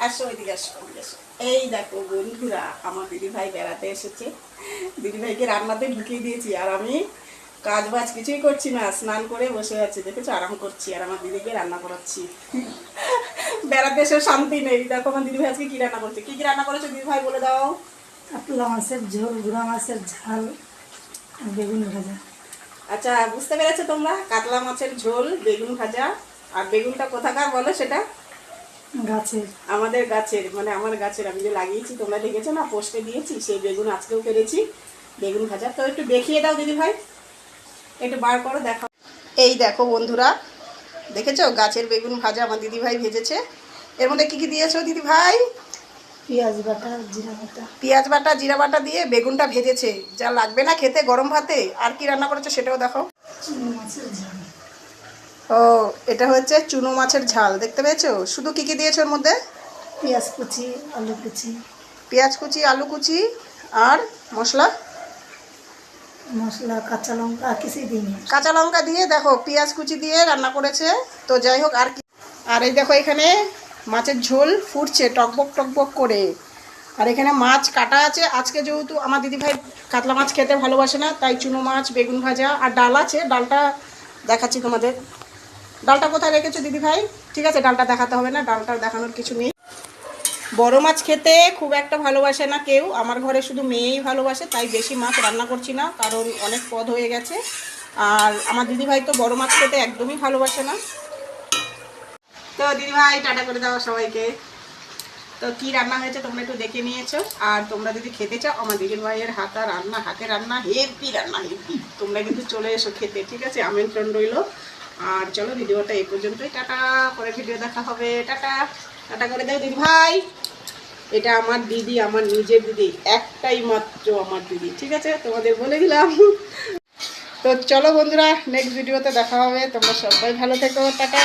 আসো এদিকে আসো, এদিকে আসো। এই দেখো বন্ধুরা, আমার দিদিভাই বেড়াতে এসেছে। দিদিভাইকে রান্নাতে ঢুকিয়ে দিয়েছি, আর আমি কাজ বাজ কিছুই করছি না, স্নান করে বসে আছি, দেখেছো, আরাম করছি, আর আমার দিদিকে রান্না করাচ্ছি। বেড়াতে এসে শান্তি নেই। দেখো আমার দিদিভাই আজকে কি রান্না করছে। কি কি রান্না করেছো দিদিভাই, বলে দাও। কাতলা মাছের ঝোল, গুঁড়া মাছের ঝাল, আর বেগুন ভাজা। আচ্ছা, বুঝতে পেরেছো তোমরা, কাতলা মাছের ঝোল, বেগুন ভাজা। আর বেগুনটা কোথাকার বলো সেটা? গাছের। আমাদের গাছের, মানে আমার গাছের, আমি যে লাগিয়েছি, তোমরা দেখেছো না, পোস্টে দিয়েছি, সেই বেগুন আজকেও পেরেছি। বেগুন ভাজা তো একটু দেখিয়ে দাও দিদি ভাই, একটু বার করো, দেখাও। এই দেখো বন্ধুরা, দেখেছো গাছের বেগুন ভাজা আমার দিদি ভাই ভেজেছে। এর মধ্যে কি কি দিয়েছো দিদি ভাই? পেঁয়াজ বাটা, জিরা বাটা। পেঁয়াজ বাটা, জিরা বাটা দিয়ে বেগুনটা ভেজেছে, যা লাগবে না খেতে গরম ভাতে। আর কি রান্না করেছো সেটাও দেখাও। চুনো মাছের ঝাল। ও, এটা হচ্ছে চুনো মাছের ঝাল, দেখতে পেয়েছো? শুধু কি কি দিয়েছো এর মধ্যে? পেঁয়াজ কুচি, আলু কুচি। পেঁয়াজ কুচি, আলু কুচি, আর মশলা? মশলা, কাঁচা লঙ্কা, আর কিছুই দিইনি। কাঁচা লঙ্কা দিয়ে, দেখো পেঁয়াজ কুচি দিয়ে রান্না করেছে। তো যাই হোক, আর কি। আর এই দেখো এখানে মাছের ঝোল ফুটছে টকবক টকবক করে। আর এখানে মাছ কাটা আছে। আজকে যেহেতু আমার দিদিভাই কাতলা মাছ খেতে ভালোবাসে না, তাই চুনো মাছ, বেগুন ভাজা, আর ডাল আছে। ডালটা দেখাচ্ছি তোমাদের। ডালটা কোথায় রেখেছো দিদিভাই? ঠিক আছে, ডালটা দেখাতে হবে না, ডালটা দেখানোর কিছু নেই। বড় মাছ খেতে খুব একটা ভালোবাসে না কেউ, আমার ঘরে শুধু মেয়েই ভালোবাসে, তাই বেশি মাছ রান্না করছি না, কারণ অনেক পদ হয়ে গেছে। আর আমার দিদিভাই তো বড় মাছ খেতে একদমই ভালোবাসে না। তো দিদিভাই টাটা করে দাও সবাইকে। তো কি রান্না হয়েছে তোমরা একটু দেখে নিয়েছো। আর তোমরা যদি খেতে চাও, আমার দিদির ভাইয়ের হাতে রান্না হেভি রান্না, হেভি। তোমরা কিন্তু চলে এসো খেতে, ঠিক আছে, আমন্ত্রণ রইলো। আর চলো, ভিডিওটা এই পর্যন্তই। টাটা, পরে ভিডিও দেখা হবে। টাটা, টাটা করে দাও দিদি ভাই। এটা আমার দিদি, আমার নিজের দিদি, একটাই মাত্র আমার দিদি, ঠিক আছে, তোমাদের বলে দিলাম। তো চলো বন্ধুরা, নেক্সট ভিডিওতে দেখা হবে। তোমরা সবাই ভালো থেকো, টাটা।